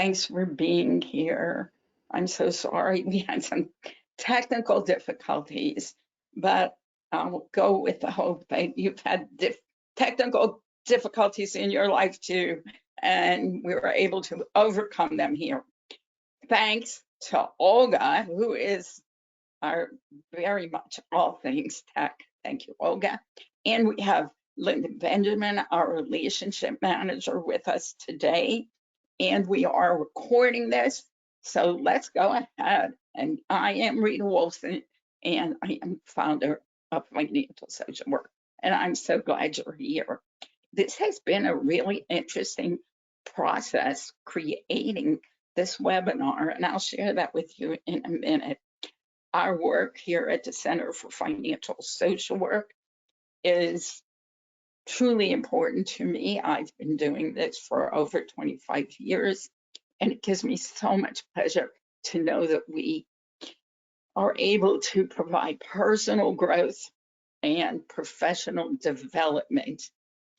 Thanks for being here. I'm so sorry we had some technical difficulties, but I'll go with the hope that you've had technical difficulties in your life too, and we were able to overcome them here. Thanks to Olga, who is our very much all things tech. Thank you, Olga. And we have Linda Benjamin, our relationship manager, with us today. And we are recording this. So let's go ahead. And I am Rita Wolfson, and I am founder of Financial Social Work. And I'm so glad you're here. This has been a really interesting process creating this webinar, and I'll share that with you in a minute. Our work here at the Center for Financial Social Work is truly important to me. I've been doing this for over 25 years, and it gives me so much pleasure to know that we are able to provide personal growth and professional development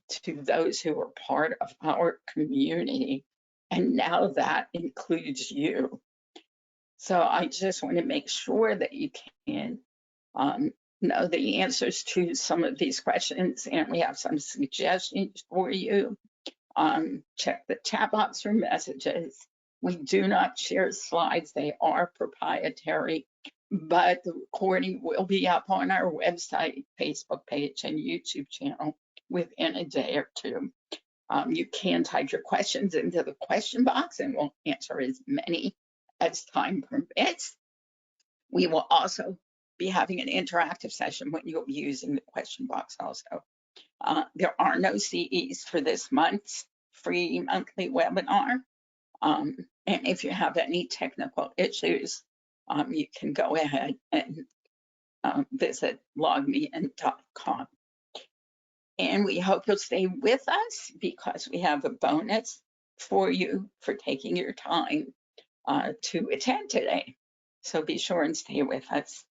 to those who are part of our community. And now that includes you. So I just want to make sure that you can know the answers to some of these questions, and we have some suggestions for you. Check the chat box for messages. We do not share slides. They are proprietary, but the recording will be up on our website, Facebook page, and YouTube channel within a day or two. You can type your questions into the question box, and we'll answer as many as time permits. We will also be having an interactive session when you'll be using the question box also. There are no CEs for this month's free monthly webinar. And if you have any technical issues, you can go ahead and visit logmein.com. And we hope you'll stay with us because we have a bonus for you for taking your time to attend today. So be sure and stay with us.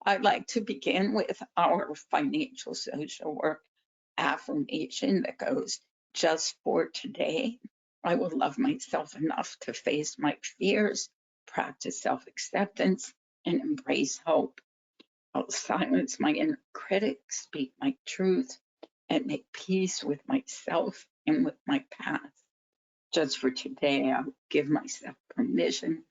I'd like to begin with our financial social work affirmation that goes, just for today, I will love myself enough to face my fears, practice self-acceptance, and embrace hope. I'll silence my inner critic, speak my truth, and make peace with myself and with my past. Just for today, I'll give myself permission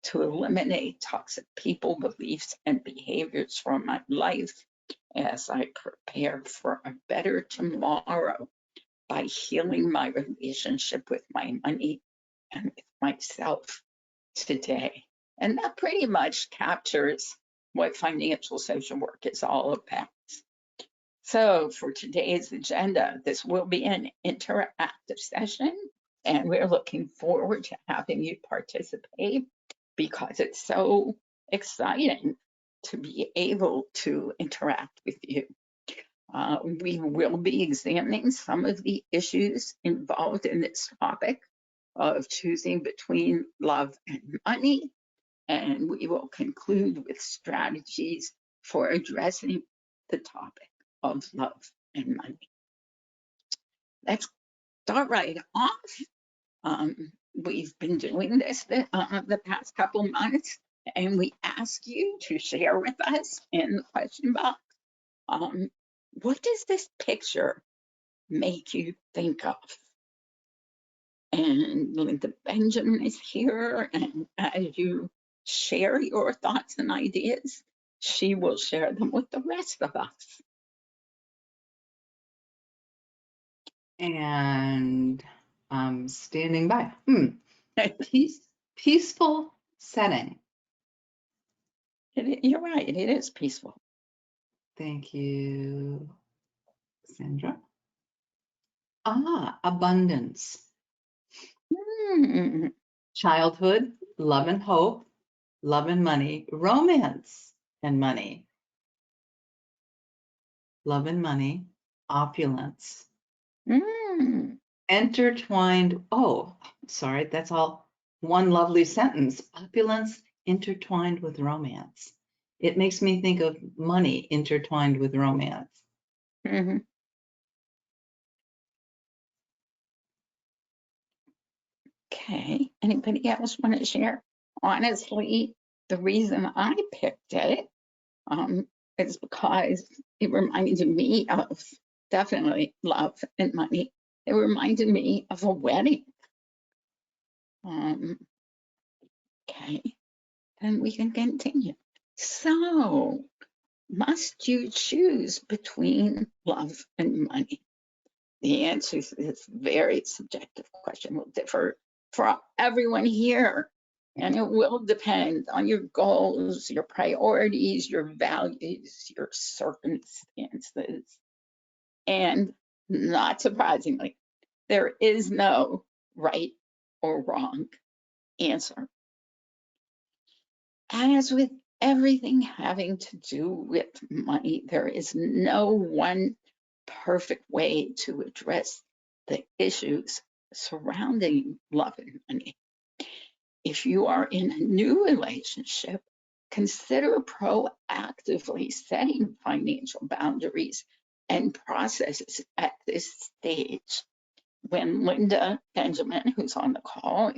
to eliminate toxic people, beliefs, and behaviors from my life as I prepare for a better tomorrow by healing my relationship with my money and with myself today. And that pretty much captures what financial social work is all about. So for today's agenda, this will be an interactive session, and we're looking forward to having you participate because it's so exciting to be able to interact with you. We will be examining some of the issues involved in this topic of choosing between love and money, and we will conclude with strategies for addressing the topic of love and money. Let's start right off. We've been doing this the past couple months, and we ask you to share with us in the question box. What does this picture make you think of? And Linda Benjamin is here, and as you share your thoughts and ideas, she will share them with the rest of us. And I'm standing by. Peaceful setting. You're right, it is peaceful. Thank you, Sandra. Abundance. Childhood, love and hope, love and money, romance and money, love and money, opulence. Intertwined, sorry, that's all one lovely sentence. Opulence intertwined with romance. It makes me think of money intertwined with romance. Okay, anybody else want to share? Honestly, the reason I picked it is because it reminded me of definitely love and money. It reminded me of a wedding. Um, okay, then we can continue. So, must you choose between love and money? The answer to this very subjective question will differ for everyone here. And it will depend on your goals, your priorities, your values, your circumstances. And not surprisingly, there is no right or wrong answer. As with everything having to do with money, there is no one perfect way to address the issues surrounding love and money. If you are in a new relationship, consider proactively setting financial boundaries and processes at this stage. When Linda Benjamin, who's on the call,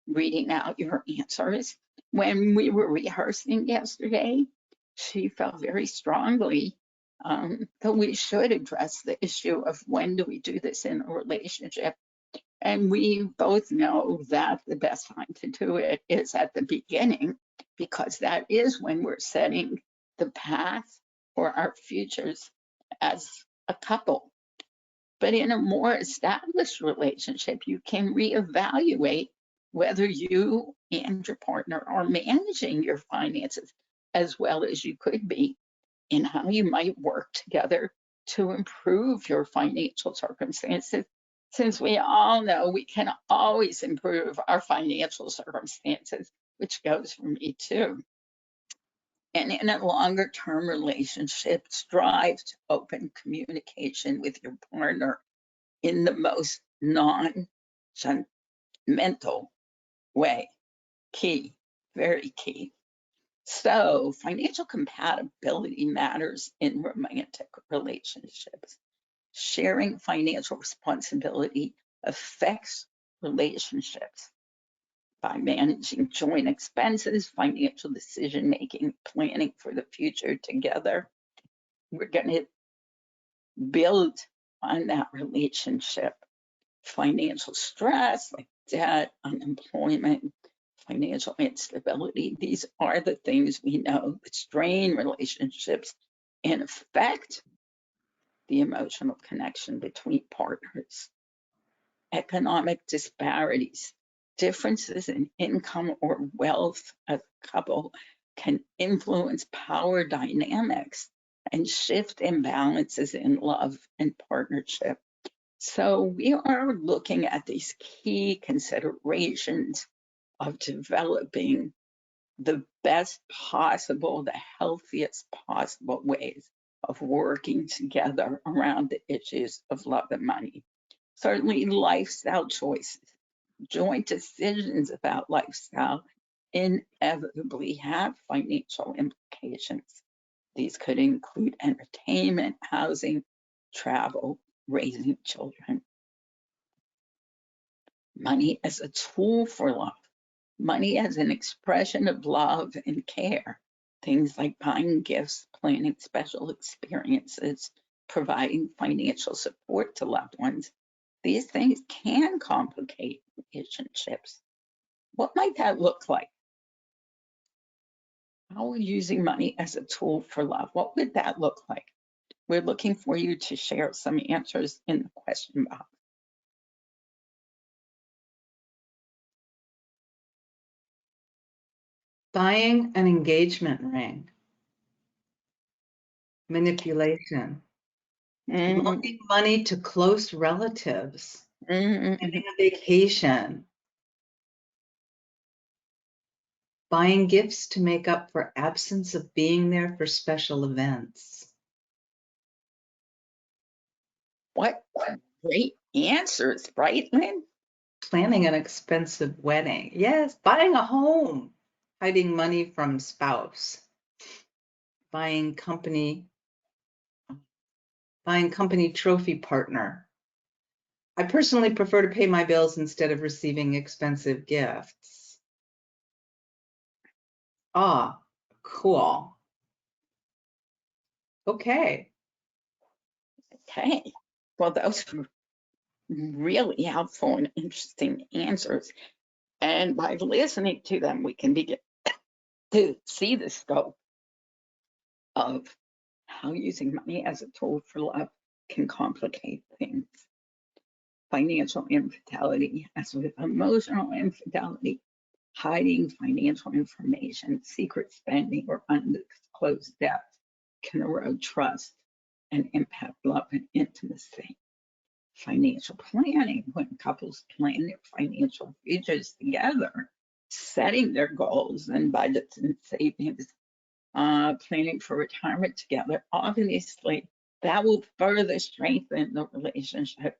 reading out your answers. When we were rehearsing yesterday, she felt very strongly that we should address the issue of when do we do this in a relationship. And we both know that the best time to do it is at the beginning, because that is when we're setting the path for our futures as a couple. But in a more established relationship, you can reevaluate whether you and your partner are managing your finances as well as you could be, and how you might work together to improve your financial circumstances. Since we all know we can always improve our financial circumstances, which goes for me too. And in a longer term relationship, strive to open communication with your partner in the most non-judgmental way. Key, very key. So, financial compatibility matters in romantic relationships. Sharing financial responsibility affects relationships by managing joint expenses, financial decision making, planning for the future together. We're going to build on that relationship. Financial stress like debt, unemployment, financial instability. These are the things we know that strain relationships and affect the emotional connection between partners. Economic disparities, differences in income or wealth of a couple can influence power dynamics and shift imbalances in love and partnership. So we are looking at these key considerations of developing the best possible, the healthiest possible ways of working together around the issues of love and money. Certainly, lifestyle choices, joint decisions about lifestyle inevitably have financial implications. These could include entertainment, housing, travel, raising children. Money as a tool for love, money as an expression of love and care. Things like buying gifts, planning special experiences, providing financial support to loved ones. These things can complicate relationships. What might that look like? How are we using money as a tool for love? What would that look like? We're looking for you to share some answers in the question box. Buying an engagement ring, manipulation, Mm, loaning money to close relatives, mm, planning a vacation, buying gifts to make up for absence of being there for special events. what great answers, right, Lynn? Planning an expensive wedding. Yes, buying a home, hiding money from spouse, buying company trophy partner, I personally prefer to pay my bills instead of receiving expensive gifts. Ah, cool. Okay. Okay. Well, those were really helpful and interesting answers. And by listening to them, we can begin to see the scope of how using money as a tool for love can complicate things. Financial infidelity, as with emotional infidelity, hiding financial information, secret spending, or undisclosed debts can erode trust and impact love and intimacy. Financial planning, when couples plan their financial futures together, setting their goals and budgets and savings, planning for retirement together, obviously that will further strengthen the relationship.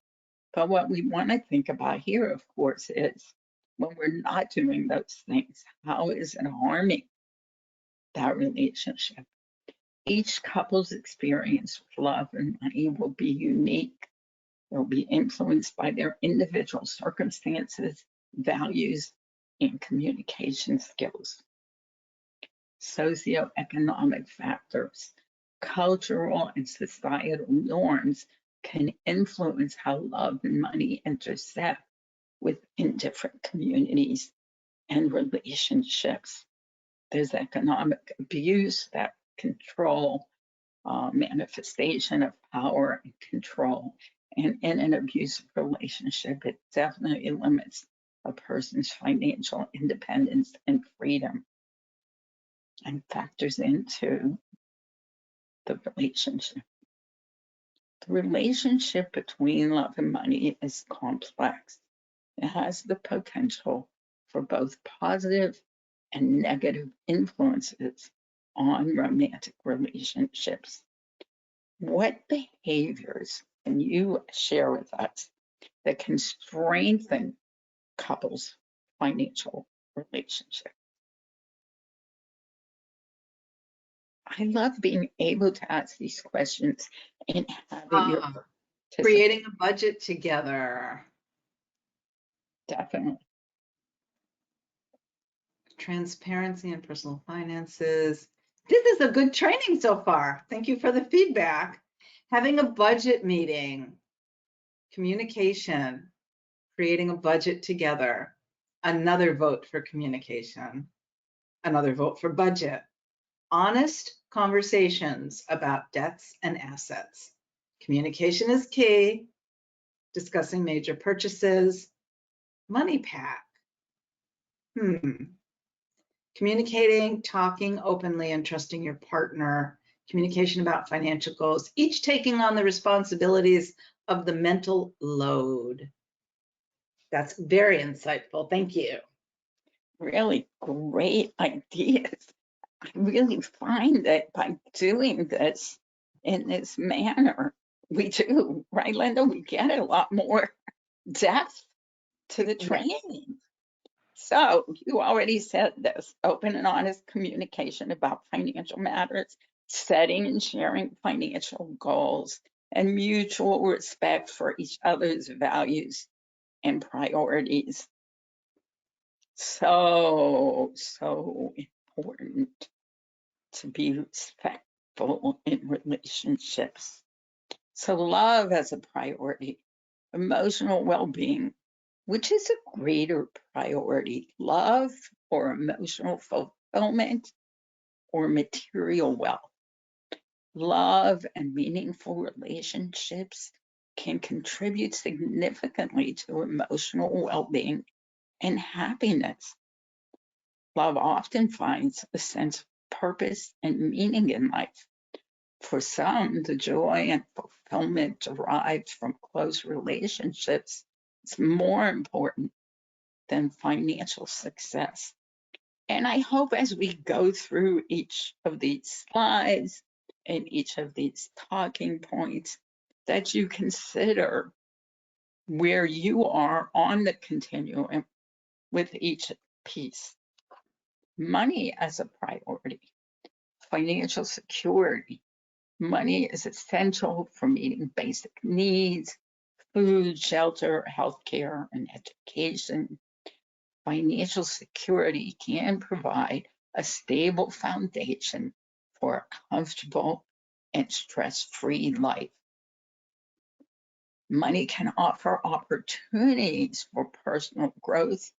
But what we want to think about here, of course, is when we're not doing those things, how is it harming that relationship? Each couple's experience with love and money will be unique. They'll be influenced by their individual circumstances, values, and communication skills. Socioeconomic factors, cultural and societal norms can influence how love and money intersect within different communities and relationships. There's economic abuse, that control, manifestation of power and control. And in an abusive relationship, it definitely limits a person's financial independence and freedom and factors into the relationship. The relationship between love and money is complex. It has the potential for both positive and negative influences on romantic relationships. What behaviors can you share with us that can strengthen couples' financial relationship? I love being able to ask these questions and having your participation. Creating a budget together. Definitely. Transparency and personal finances. This is a good training so far. Thank you for the feedback. Having a budget meeting, communication, creating a budget together, another vote for communication, another vote for budget, honest conversations about debts and assets. Communication is key, discussing major purchases, money pack. Communicating, talking openly, and trusting your partner, communication about financial goals, each taking on the responsibilities of the mental load. That's very insightful. Thank you. Really great ideas. I really find that by doing this in this manner, we do, right, Linda? We get a lot more depth to the training. So you already said this, open and honest communication about financial matters, setting and sharing financial goals, and mutual respect for each other's values and priorities. So important to be respectful in relationships. So love as a priority, emotional well-being. Which is a greater priority, love or emotional fulfillment or material wealth? Love and meaningful relationships can contribute significantly to emotional well-being and happiness. Love often finds a sense of purpose and meaning in life. For some, the joy and fulfillment derived from close relationships is more important than financial success. And I hope as we go through each of these slides and each of these talking points, that you consider where you are on the continuum with each piece. Money as a priority, financial security. Money is essential for meeting basic needs, food, shelter, healthcare, and education. Financial security can provide a stable foundation for a comfortable and stress-free life. Money can offer opportunities for personal growth,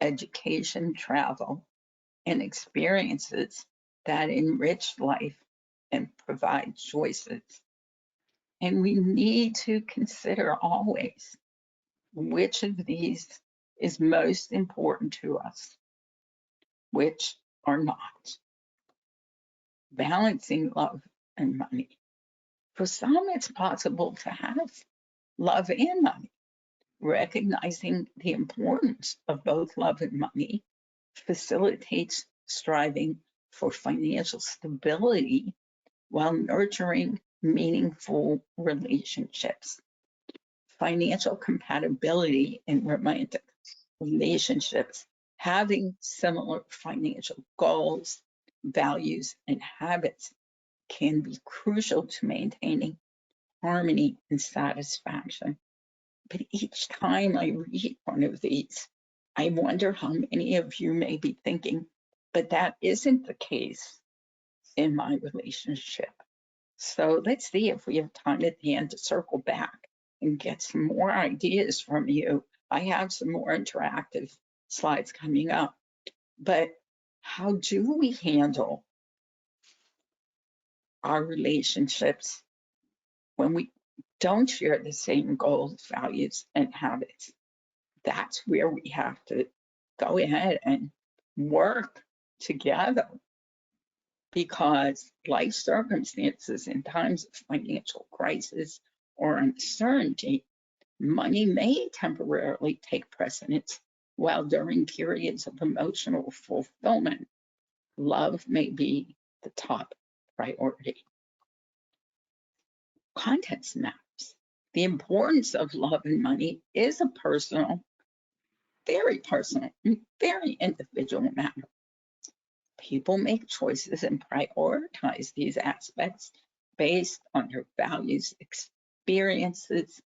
education, travel, and experiences that enrich life and provide choices. And we need to consider always which of these is most important to us, which are not. Balancing love and money. For some, it's possible to have love and money. Recognizing the importance of both love and money facilitates striving for financial stability while nurturing meaningful relationships. Financial compatibility in romantic relationships, having similar financial goals, values, and habits can be crucial to maintaining harmony and satisfaction. But each time I read one of these, I wonder how many of you may be thinking, but that isn't the case in my relationship. So let's see if we have time at the end to circle back and get some more ideas from you. I have some more interactive slides coming up, but how do we handle our relationships when we don't share the same goals, values, and habits? That's where we have to go ahead and work together, because life circumstances in times of financial crisis or uncertainty, money may temporarily take precedence, while during periods of emotional fulfillment, love may be the top priority. Context matters. The importance of love and money is a personal, very personal, very individual matter. People make choices and prioritize these aspects based on their values, experiences,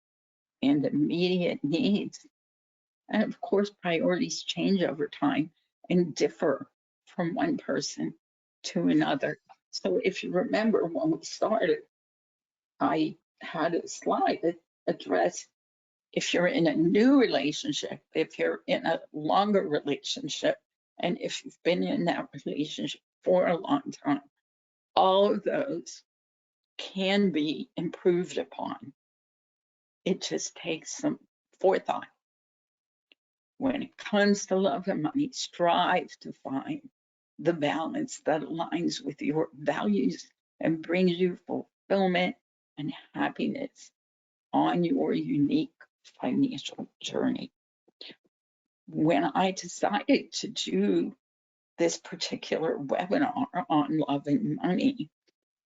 and immediate needs. And of course, priorities change over time and differ from one person to another. So if you remember when we started, I had a slide that addressed if you're in a new relationship, if you're in a longer relationship, and if you've been in that relationship for a long time, all of those can be improved upon. It just takes some forethought. When it comes to love and money, strive to find the balance that aligns with your values and brings you fulfillment and happiness on your unique financial journey. When I decided to do this particular webinar on love and money,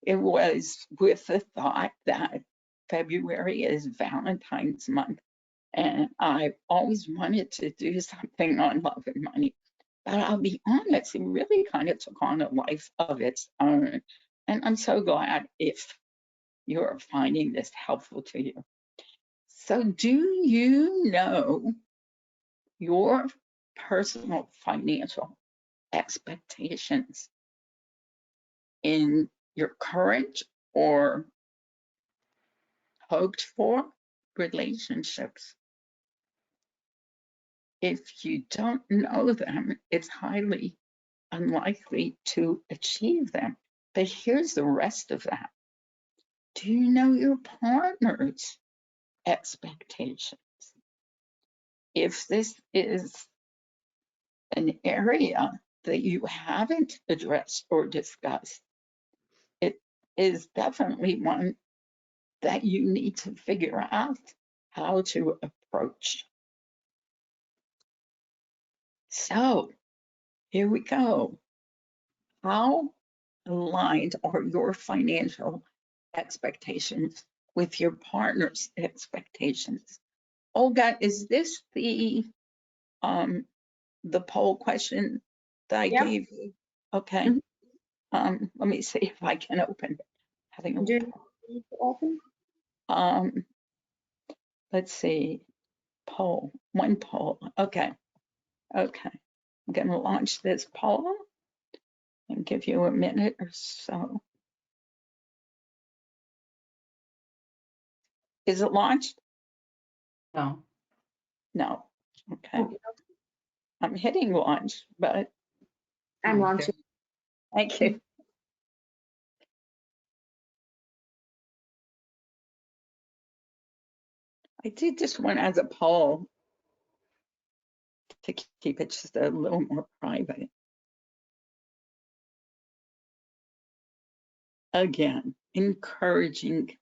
it was with the thought that February is Valentine's month, and I always wanted to do something on love and money. But I'll be honest, it really kind of took on a life of its own. And I'm so glad if you're finding this helpful to you. So do you know your personal financial expectations in your current or hoped for relationships? If you don't know them, it's highly unlikely to achieve them. But here's the rest of that. Do you know your partner's expectations? If this is an area that you haven't addressed or discussed, it is definitely one that you need to figure out how to approach. So here we go. How aligned are your financial expectations with your partner's expectations? Olga, is this the poll question that I gave you? Okay. Let me see if I can open it. Having a Do you need to open? let's see, poll, one poll. Okay. Okay. I'm going to launch this poll and give you a minute or so. Is it launched? No. No. Okay. I'm hitting launch, but I'm launching. thank you. I did this one as a poll to keep it just a little more private. Again, encouraging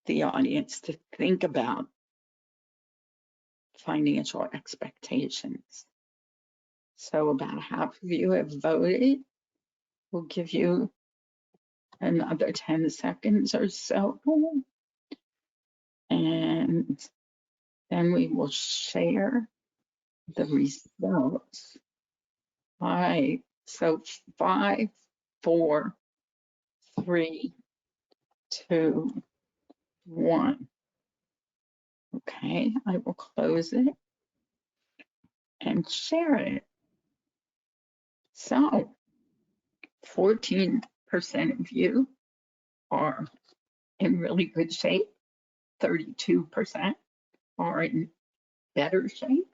the audience to think about financial expectations. So about half of you have voted. We'll give you another 10 seconds or so. And then we will share the results. All right, so 5, 4, 3, 2, 1. Okay, I will close it and share it. So 14% of you are in really good shape, 32% are in better shape,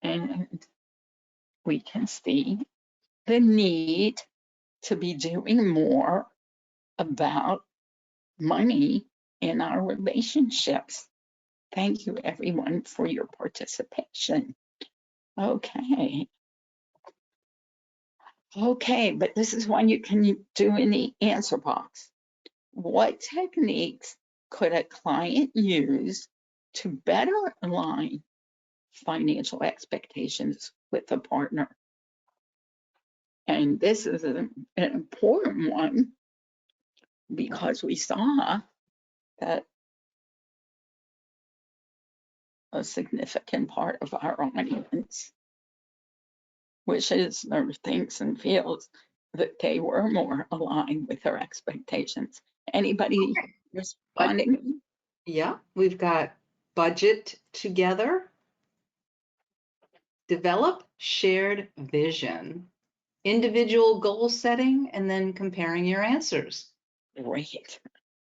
and we can see the need to be doing more about money in our relationships. Thank you, everyone, for your participation. Okay. Okay, but this is one you can do in the answer box. What techniques could a client use to better align financial expectations with a partner? And this is an important one because we saw that a significant part of our audience wishes or thinks and feels that they were more aligned with their expectations. Anybody responding? Yeah, we've got budget together, develop shared vision, individual goal setting, and then comparing your answers. Great.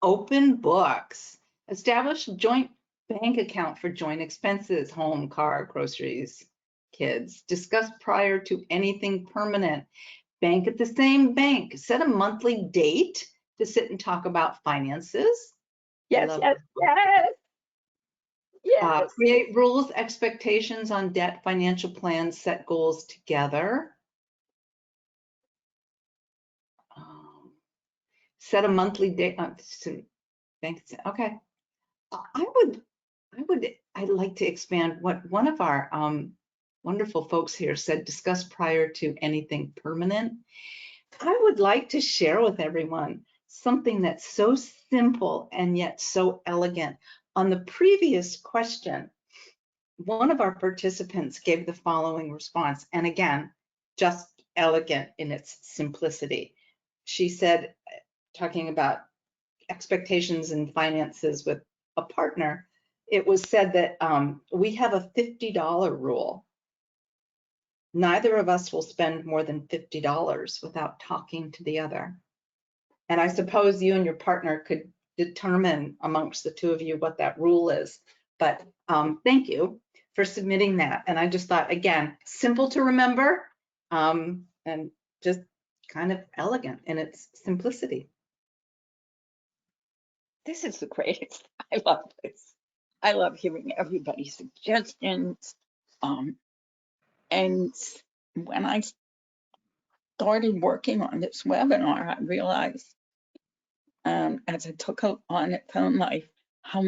Open books, establish a joint bank account for joint expenses, home, car, groceries, kids. Discuss prior to anything permanent. Bank at the same bank. Set a monthly date to sit and talk about finances. Yes, yes, yes. Yes. Create rules, expectations on debt, financial plans, set goals together. Set a monthly date. Okay. I'd like to expand what one of our wonderful folks here said, discuss prior to anything permanent. I would like to share with everyone something that's so simple and yet so elegant. On the previous question, one of our participants gave the following response, and again, just elegant in its simplicity. She said, talking about expectations and finances with a partner, it was said that we have a $50 rule. Neither of us will spend more than $50 without talking to the other. And I suppose you and your partner could determine amongst the two of you what that rule is. But thank you for submitting that. And I just thought, again, simple to remember and just kind of elegant in its simplicity. This is the greatest. I love this. I love hearing everybody's suggestions. And when I started working on this webinar, I realized as I took on Phone Life, how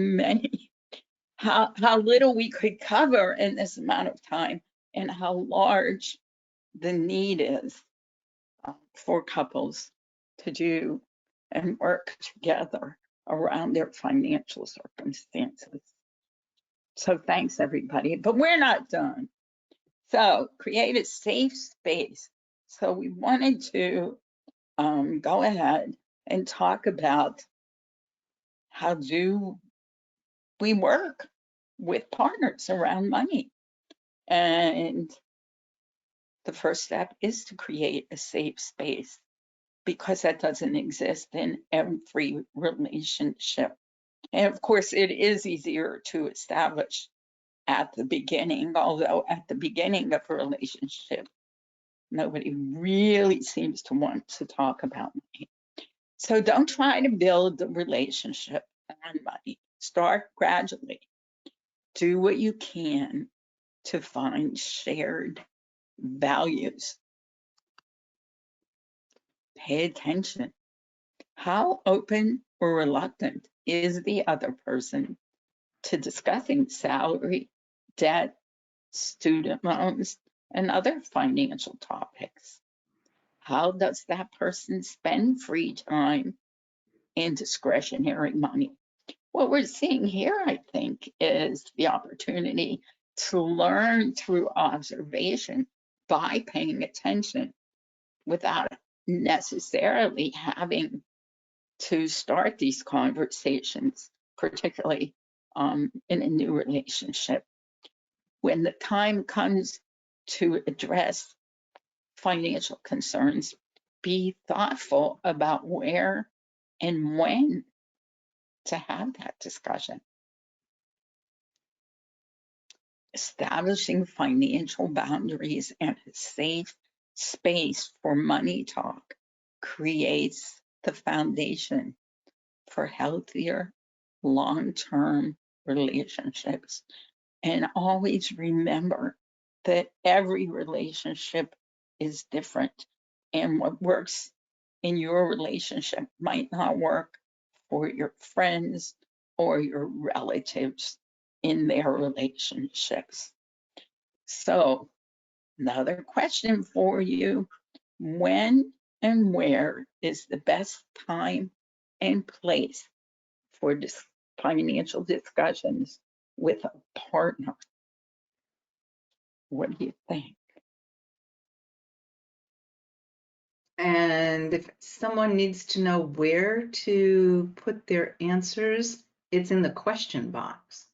little we could cover in this amount of time and how large the need is for couples to do and work together around their financial circumstances. So thanks, everybody. But we're not done. So create a safe space. So we wanted to go ahead and talk about how do we work with partners around money. And the first step is to create a safe space, because that doesn't exist in every relationship. And of course, it is easier to establish at the beginning, although at the beginning of a relationship, nobody really seems to want to talk about money. So don't try to build the relationship on money. Start gradually. Do what you can to find shared values. Pay attention. How open or reluctant is the other person to discussing salary, debt, student loans, and other financial topics? How does that person spend free time and discretionary money? What we're seeing here, I think, is the opportunity to learn through observation by paying attention without necessarily having to start these conversations, particularly in a new relationship. When the time comes to address financial concerns, be thoughtful about where and when to have that discussion. Establishing financial boundaries and a safe space for money talk creates the foundation for healthier, long-term relationships. And always remember that every relationship is different, and what works in your relationship might not work for your friends or your relatives in their relationships. So, another question for you: when and where is the best time and place for financial discussions with a partner? What do you think? And if someone needs to know where to put their answers, it's in the question box.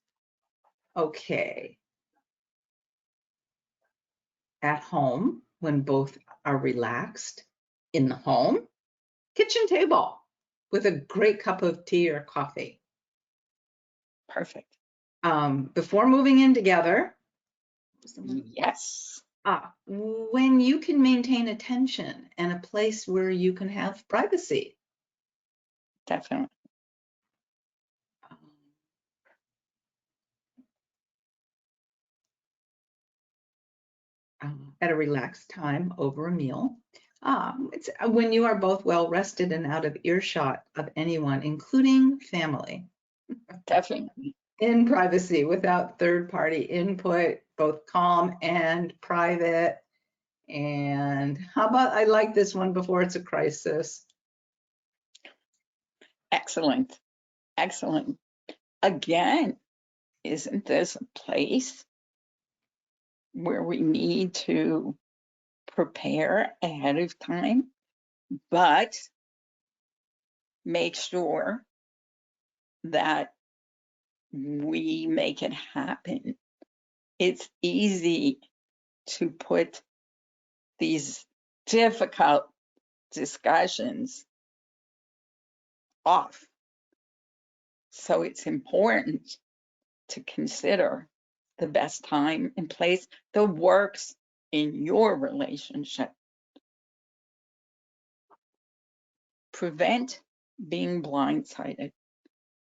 Okay. At home, when both are relaxed, in the home, kitchen table with a great cup of tea or coffee. Perfect. Before moving in together, Yes, when you can maintain attention and a place where you can have privacy. definitely. At a relaxed time over a meal. It's when you are both well rested and out of earshot of anyone, including family. Definitely. In privacy, without third-party input, both calm and private. And how about, I like this one, before it's a crisis. Excellent. Excellent. Again, isn't this a place where we need to prepare ahead of time, but make sure that we make it happen? It's easy to put these difficult discussions off. So it's important to consider the best time and place that works in your relationship. Prevent being blindsided.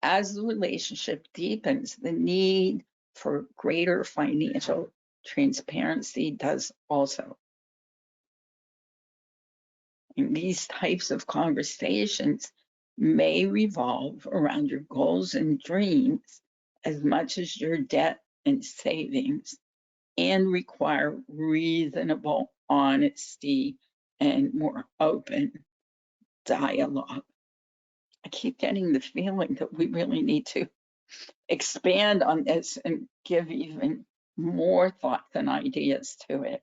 As the relationship deepens, the need for greater financial transparency does also. And these types of conversations may revolve around your goals and dreams as much as your debt and savings, and require reasonable honesty and more open dialogue. I keep getting the feeling that we really need to expand on this and give even more thoughts and ideas to it.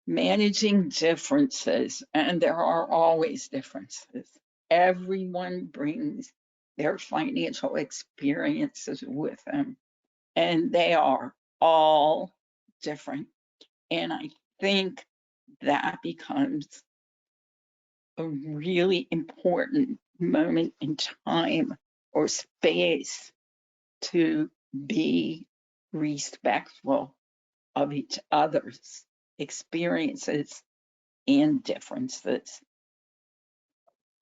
Managing differences, and there are always differences. Everyone brings their financial experiences with them. and they are all different. And I think that becomes a really important moment in time or space to be respectful of each other's experiences and differences.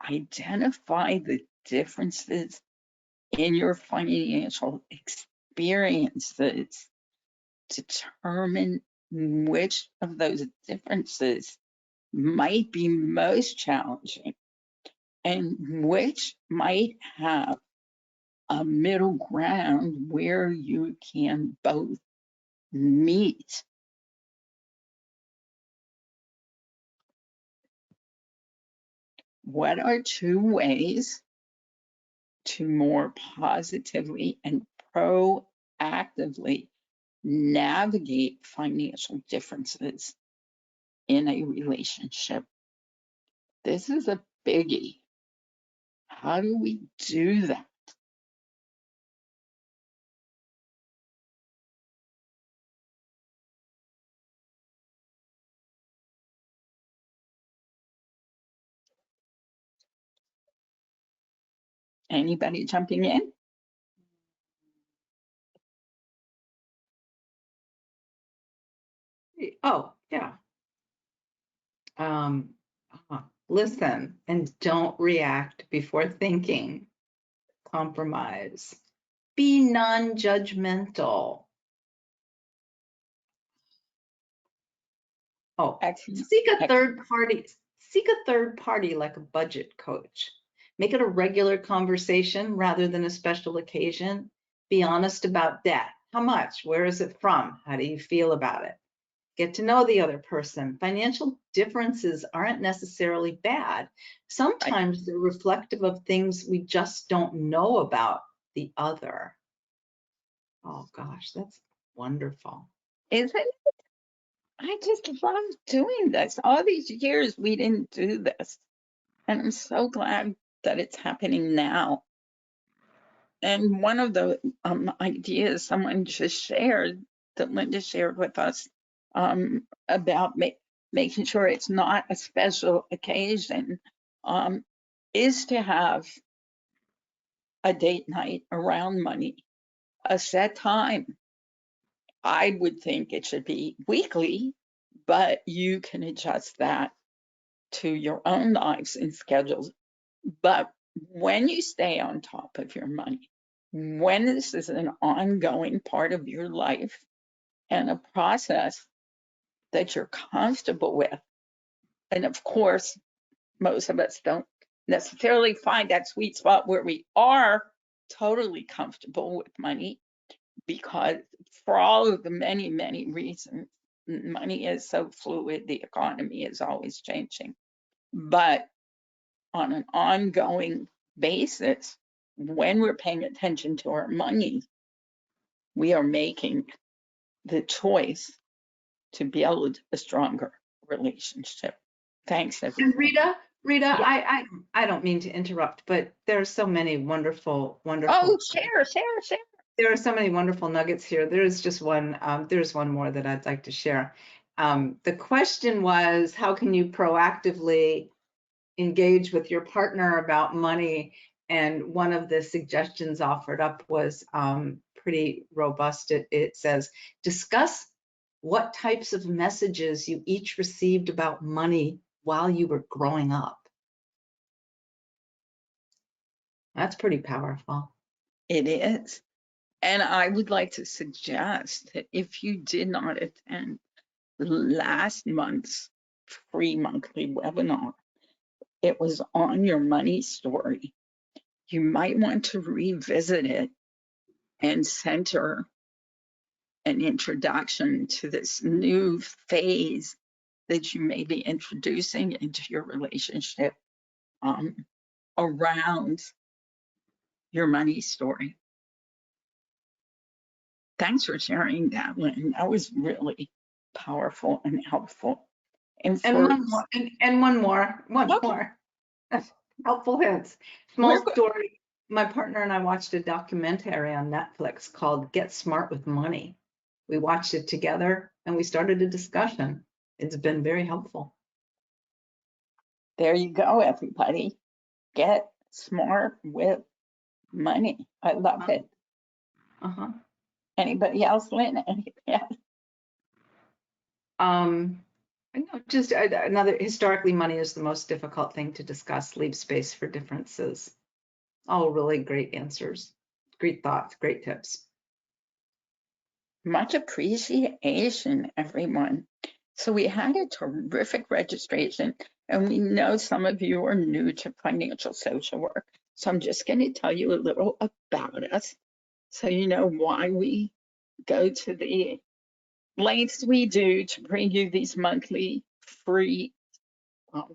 Identify the differences in your financial experiences. Determine which of those differences might be most challenging and which might have a middle ground where you can both meet. What are two ways to more positively and proactively navigate financial differences in a relationship? This is a biggie. How do we do that? Anybody jumping in? Oh, yeah. Listen and don't react before thinking. Compromise. Be non-judgmental. Oh, Excellent. seek a third party. Seek a third party like a budget coach. Make it a regular conversation rather than a special occasion. Be honest about debt. How much? Where is it from? How do you feel about it? Get to know the other person. Financial differences aren't necessarily bad. Sometimes they're reflective of things we just don't know about the other. Oh gosh, that's wonderful. Isn't it? I just love doing this. All these years we didn't do this. And I'm so glad that it's happening now. And one of the ideas someone just shared, that Linda shared with us, about making sure it's not a special occasion, is to have a date night around money, a set time. I would think it should be weekly, but you can adjust that to your own lives and schedules. But when you stay on top of your money, when this is an ongoing part of your life and a process that you're comfortable with, and of course, most of us don't necessarily find that sweet spot where we are totally comfortable with money, because for all of the many, many reasons, money is so fluid, the economy is always changing. But on an ongoing basis, when we're paying attention to our money, we are making the choice to build a stronger relationship. Thanks, everyone. And Rita, Yeah. I don't mean to interrupt, but there are so many wonderful. Oh, share. There are so many wonderful nuggets here. There's just one, there's one more that I'd like to share. The question was, how can you proactively engage with your partner about money? And one of the suggestions offered up was pretty robust. It says, discuss what types of messages you each received about money while you were growing up. That's pretty powerful. It is. And I would like to suggest that if you did not attend last month's free monthly webinar, it was on your money story. You might want to revisit it and center an introduction to this new phase that you may be introducing into your relationship around your money story. Thanks for sharing that, Lynn. That was really powerful and helpful. And one more, one Okay. more. Helpful hints. We're Small story. My partner and I watched a documentary on Netflix called Get Smart with Money. We watched it together and we started a discussion. It's been very helpful. There you go, everybody. Get smart with money. I love it. Uh-huh. Anybody else, Lynn? Anything else? No, just another, historically, money is the most difficult thing to discuss. Leave space for differences. All really great answers, great thoughts, great tips. Much appreciation, everyone. So we had a terrific registration, and we know some of you are new to financial social work. So I'm just going to tell you a little about us so you know why we go to the lengths we do to bring you these monthly free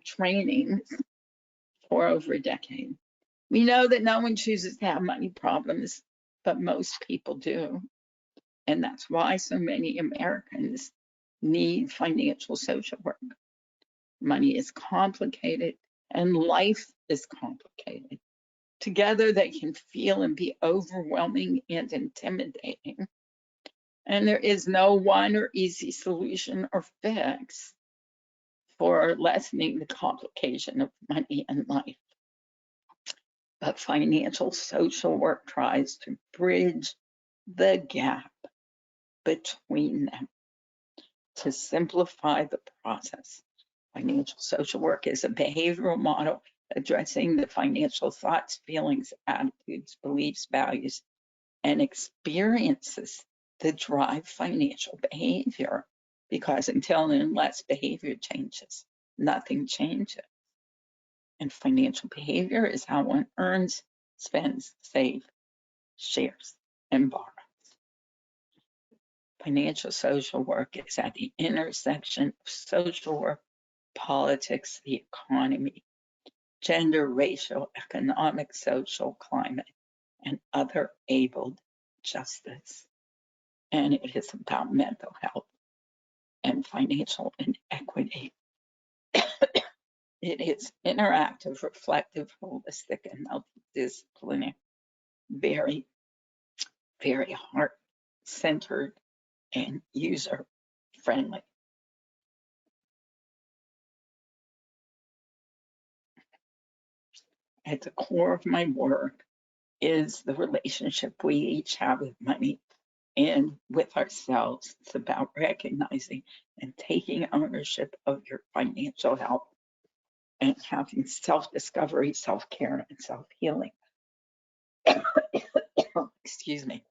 trainings for over a decade. We know that no one chooses to have money problems, but most people do. And that's why so many Americans need financial social work. Money is complicated and life is complicated. Together, they can feel and be overwhelming and intimidating. And there is no one or easy solution or fix for lessening the complication of money and life. But financial social work tries to bridge the gap between them to simplify the process. Financial social work is a behavioral model addressing the financial thoughts, feelings, attitudes, beliefs, values, and experiences that drive financial behavior. Because until and unless behavior changes, nothing changes. And financial behavior is how one earns, spends, saves, shares, and borrows. Financial social work is at the intersection of social work, politics, the economy, gender, racial, economic, social, climate, and other abled justice. And it is about mental health and financial inequity. It is interactive, reflective, holistic, and multidisciplinary, very, very heart-centered and user-friendly. At the core of my work is the relationship we each have with money and with ourselves. It's about recognizing and taking ownership of your financial health and having self-discovery, self-care, and self-healing. Excuse me.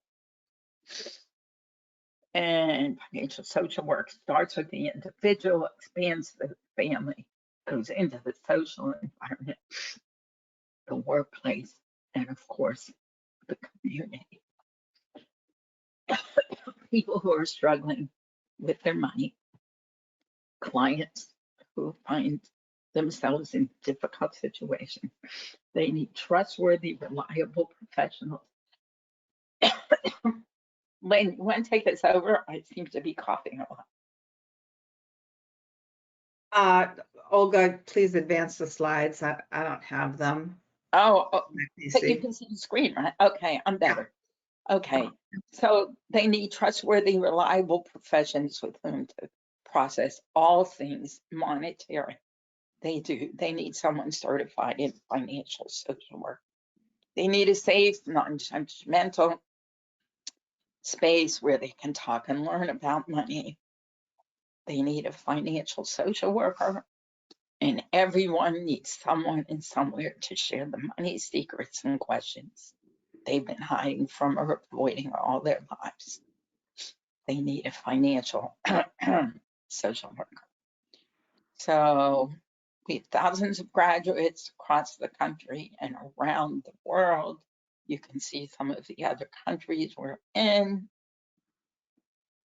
And financial social work starts with the individual, expands to the family, goes into the social environment, the workplace, and of course, the community. People who are struggling with their money, clients who find themselves in difficult situations. They need trustworthy, reliable professionals. Lynn, you want to take this over? I seem to be coughing a lot. Olga, please advance the slides. I don't have them. Oh, Let me but you see. can see the screen, right? Okay, I'm better. Okay, so they need trustworthy, reliable professions with whom to process all things monetary. They do. They need someone certified in financial social work. They need a safe, non-judgmental space where they can talk and learn about money. They need a financial social worker, and everyone needs someone and somewhere to share the money secrets and questions they've been hiding from or avoiding all their lives. They need a financial social worker. So we have thousands of graduates across the country and around the world. You can see some of the other countries we're in.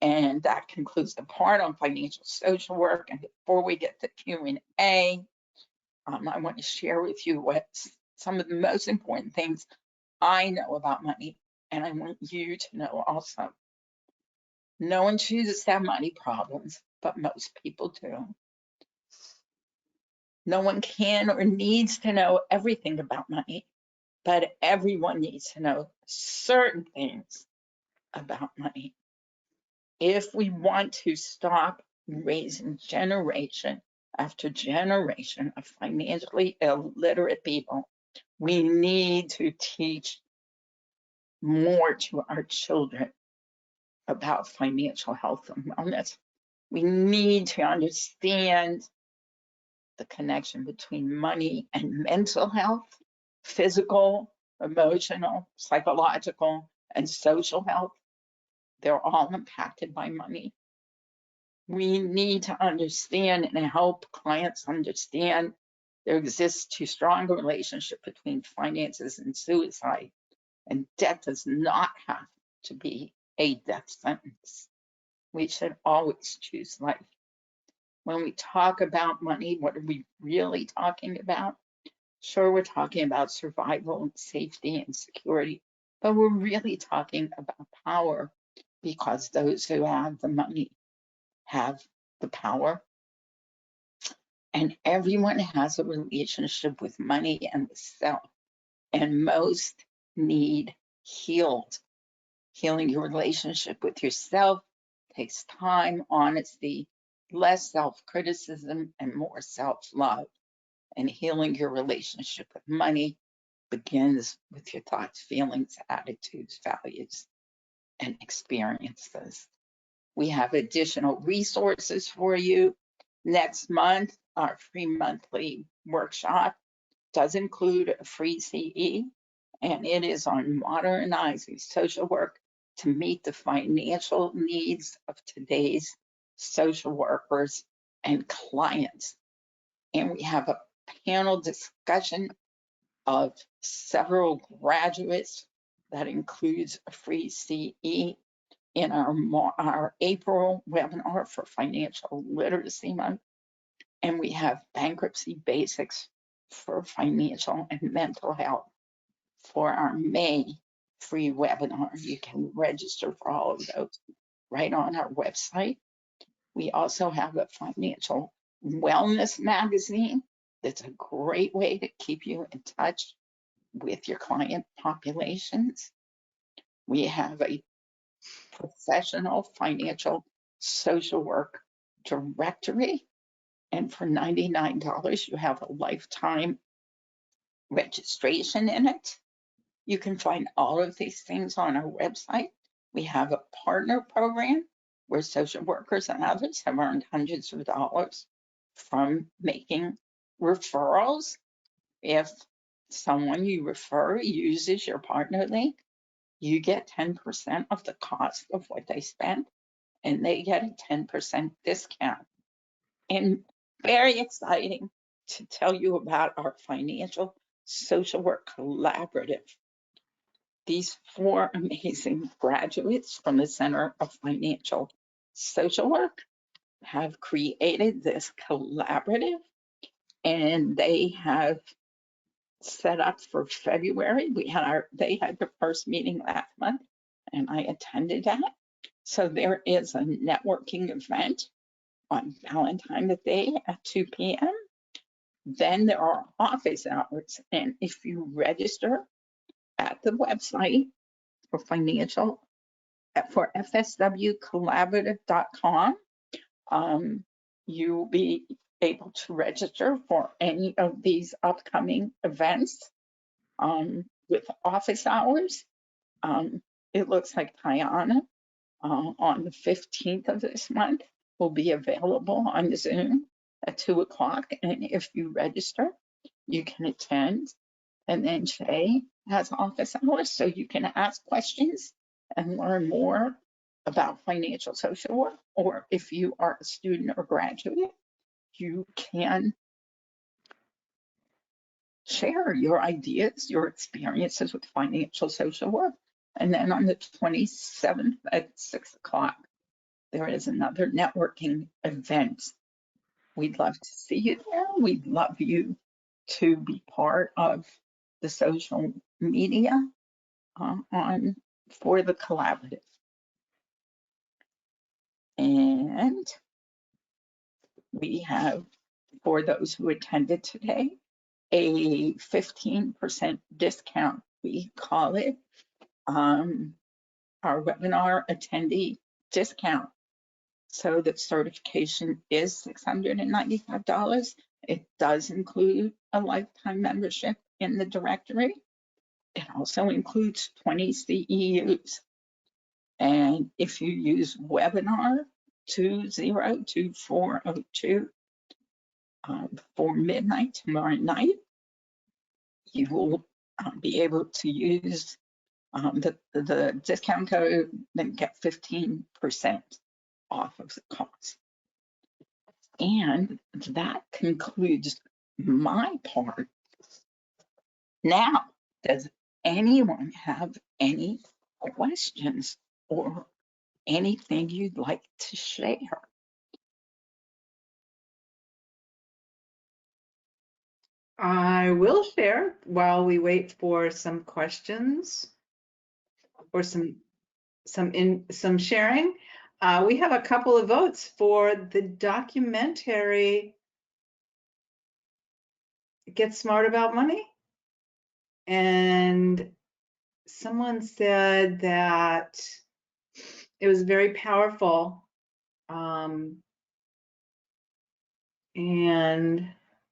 And that concludes the part on financial social work. And before we get to Q&A, I want to share with you what some of the most important things I know about money, and I want you to know also. No one chooses to have money problems, but most people do. No one can or needs to know everything about money, but everyone needs to know certain things about money. If we want to stop raising generation after generation of financially illiterate people, we need to teach more to our children about financial health and wellness. We need to understand the connection between money and mental health, physical, emotional, psychological, and social health. They're all impacted by money. We need to understand and help clients understand there exists too strong a relationship between finances and suicide, and death does not have to be a death sentence. We should always choose life. When we talk about money, what are we really talking about? Sure, we're talking about survival and safety and security, but we're really talking about power, because those who have the money have the power. And everyone has a relationship with money and the self, and most need healed. Healing your relationship with yourself takes time, honesty, less self-criticism, and more self-love. And healing your relationship with money begins with your thoughts, feelings, attitudes, values, and experiences. We have additional resources for you. Next month, our free monthly workshop does include a free CE, and it is on modernizing social work to meet the financial needs of today's social workers and clients. And we have a panel discussion of several graduates that includes a free CE in our April webinar for Financial Literacy Month. And we have bankruptcy basics for financial and mental health for our May free webinar. You can register for all of those right on our website. We also have a financial wellness magazine that's a great way to keep you in touch with your client populations. We have a professional financial social work directory, and for $99, you have a lifetime registration in it. You can find all of these things on our website. We have a partner program where social workers and others have earned hundreds of dollars from making referrals. If someone you refer uses your partner link, you get 10% of the cost of what they spent, and they get a 10% discount. And very exciting to tell you about our financial social work collaborative. These 4 amazing graduates from the Center of Financial Social Work have created this collaborative, and they have set up for February. They had their first meeting last month, and I attended that. So there is a networking event on Valentine's Day at 2 p.m. Then there are office hours, and if you register at the website for fswcollaborative.com, you'll be able to register for any of these upcoming events with office hours. It looks like Tiana on the 15th of this month will be available on Zoom at 2 o'clock. And if you register, you can attend. And then Shay has office hours, so you can ask questions and learn more about financial social work. Or if you are a student or graduate, you can share your ideas, your experiences with financial social work. And then on the 27th at 6 o'clock, there is another networking event. We'd love to see you there. We'd love you to be part of the social media for the collaborative. And we have, for those who attended today, a 15% discount, we call it, our webinar attendee discount. So the certification is $695. It does include a lifetime membership in the directory. It also includes 20 CEUs. And if you use webinar 202402 for midnight tomorrow night, you will be able to use the discount code, then get 15% off of the cost. And that concludes my part. Now, does anyone have any questions or anything you'd like to share? I will share while we wait for some questions or some sharing. We have a couple of votes for the documentary Get Smart About Money. And someone said that it was very powerful. And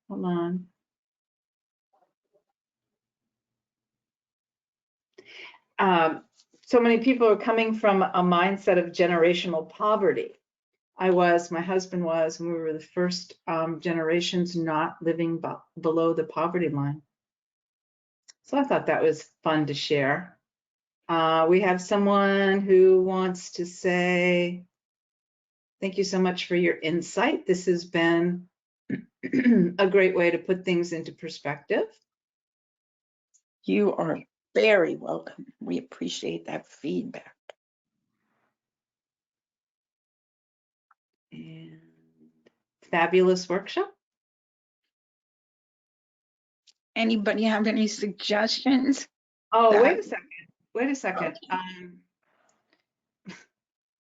hold on. So many people are coming from a mindset of generational poverty. My husband was, and we were the first generations not living below the poverty line. So I thought that was fun to share. We have someone who wants to say, thank you so much for your insight. This has been a great way to put things into perspective. You are very welcome. We appreciate that feedback. And fabulous workshop. Anybody have any suggestions? Oh, wait a second.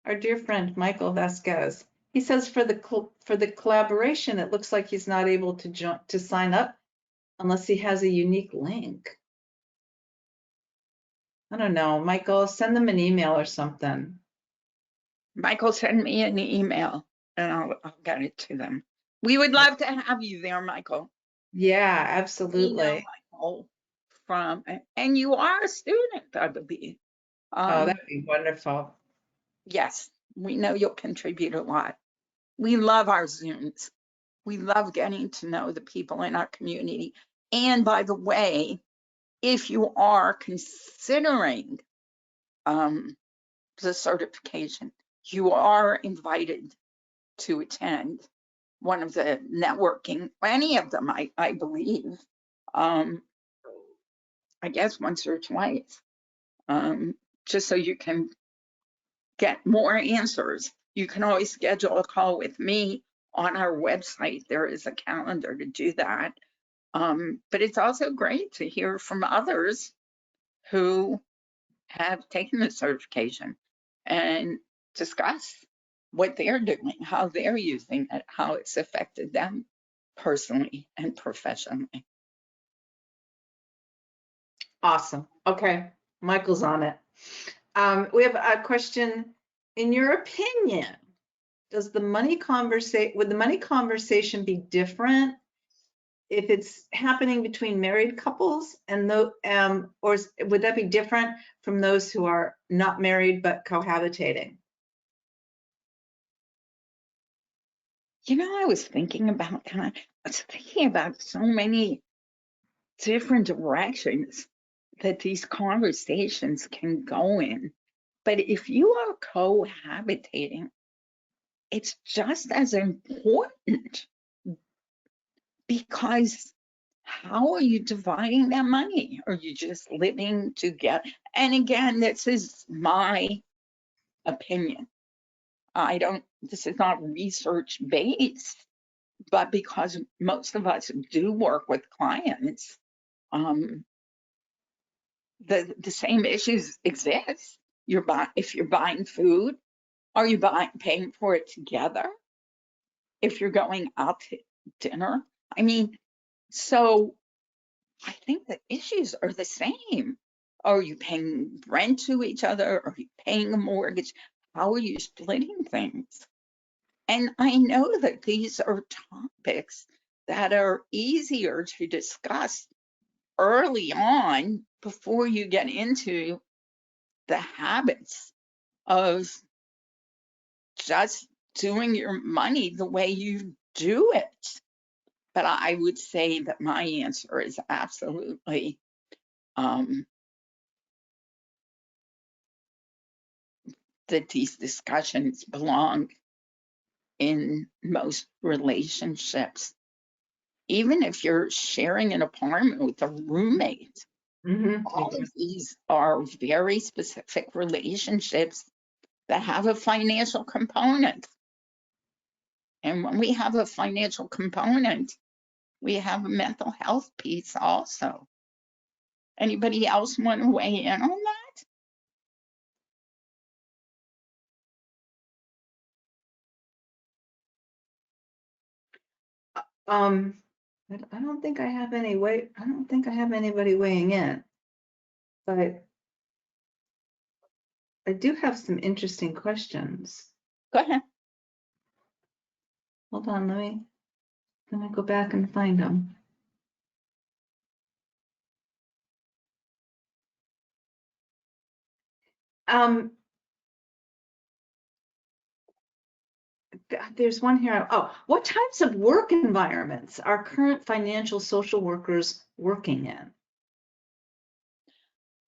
Our dear friend Michael Vasquez, he says for the collaboration, it looks like he's not able to sign up unless he has a unique link. I don't know, Michael, send them an email or something. Michael, send me an email and I'll get it to them. We would love to have you there, Michael. Yeah, absolutely. We know Michael and you are a student, I believe. Oh, that'd be wonderful. Yes, we know you'll contribute a lot. We love our Zooms. We love getting to know the people in our community. And by the way, if you are considering the certification, you are invited to attend one of the networking, any of them, I believe, I guess once or twice, just so you can get more answers. You can always schedule a call with me on our website. There is a calendar to do that. But it's also great to hear from others who have taken the certification and discuss what they're doing, how they're using it, how it's affected them personally and professionally. Awesome. Okay, Michael's on it. We have a question. In your opinion, would the money conversation be different if it's happening between married couples or would that be different from those who are not married but cohabitating? You know, I was thinking about that. I was thinking about so many different directions that these conversations can go in. But if you are cohabitating, it's just as important, because how are you dividing that money? Are you just living together? And again, this is my opinion. This is not research based, but because most of us do work with clients, the same issues exist. If you're buying food, are you paying for it together? If you're going out to dinner, I mean, so I think the issues are the same. Are you paying rent to each other? Are you paying a mortgage? How are you splitting things? And I know that these are topics that are easier to discuss early on before you get into the habits of just doing your money the way you do it. But I would say that my answer is absolutely that these discussions belong in most relationships. Even if you're sharing an apartment with a roommate, all of these are very specific relationships that have a financial component. And when we have a financial component, we have a mental health piece also. Anybody else want to weigh in on that? I don't think I have any way. I don't think I have anybody weighing in, but I do have some interesting questions. Go ahead. Hold on, let me go back and find them. There's one here. Oh, what types of work environments are current financial social workers working in?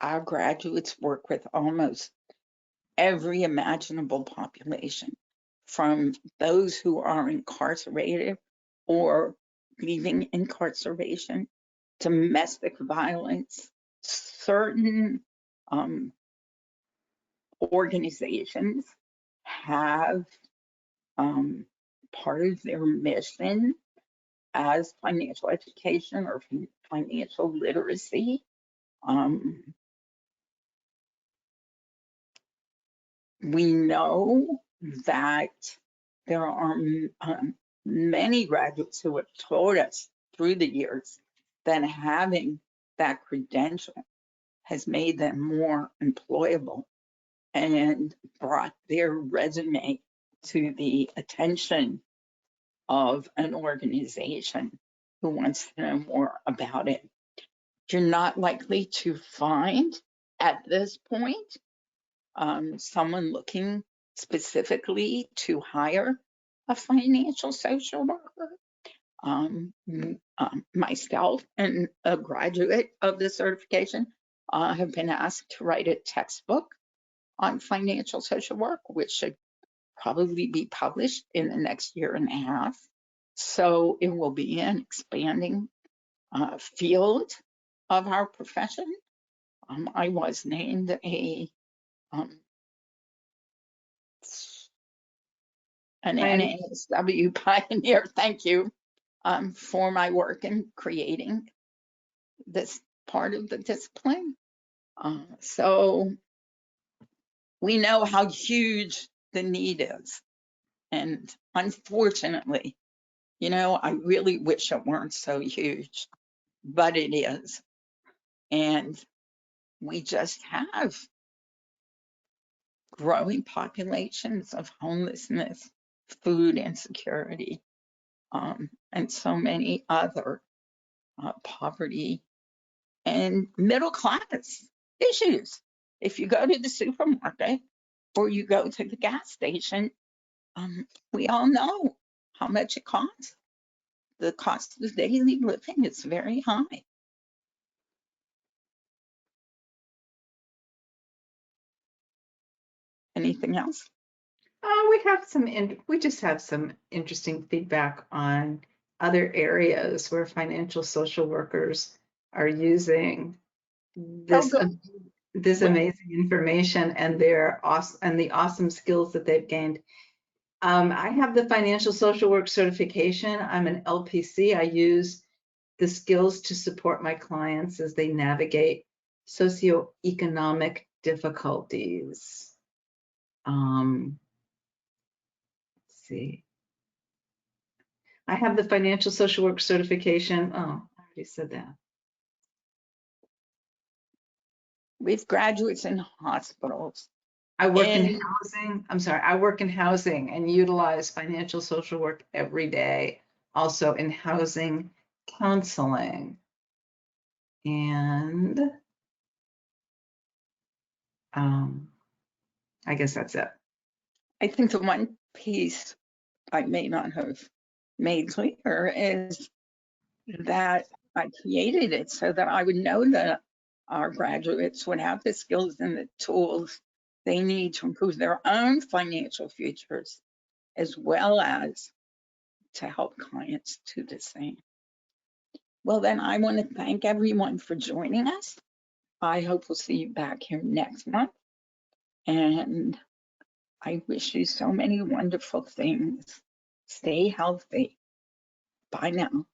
Our graduates work with almost every imaginable population, from those who are incarcerated or leaving incarceration, domestic violence. Certain organizations have part of their mission as financial education or financial literacy. We know that there are many graduates who have told us through the years that having that credential has made them more employable and brought their resume to the attention of an organization who wants to know more about it. You're not likely to find at this point someone looking specifically to hire a financial social worker. Myself and a graduate of the certification have been asked to write a textbook on financial social work, which should probably be published in the next year and a half. So it will be an expanding field of our profession. I was named an NASW pioneer, thank you, for my work in creating this part of the discipline. So we know how huge the need is. And unfortunately, you know, I really wish it weren't so huge, but it is. And we just have growing populations of homelessness, food insecurity, and so many other poverty and middle class issues. If you go to the supermarket or you go to the gas station, we all know how much it costs. The cost of daily living is very high. Anything else? We just have some interesting feedback on other areas where financial social workers are using this this amazing information and their awesome and the awesome skills that they've gained. I have the financial social work certification. I'm an LPC. I use the skills to support my clients as they navigate socioeconomic difficulties. Let's see. I have the financial social work certification. Oh, I already said that. We have graduates in hospitals. I work in And housing. I'm sorry, I work in housing and utilize financial social work every day. Also in housing counseling. And I guess that's it. I think the one piece I may not have made clear is that I created it so that I would know that our graduates would have the skills and the tools they need to improve their own financial futures, as well as to help clients do the same. Well, then I want to thank everyone for joining us. I hope we'll see you back here next month. And I wish you so many wonderful things. Stay healthy. Bye now.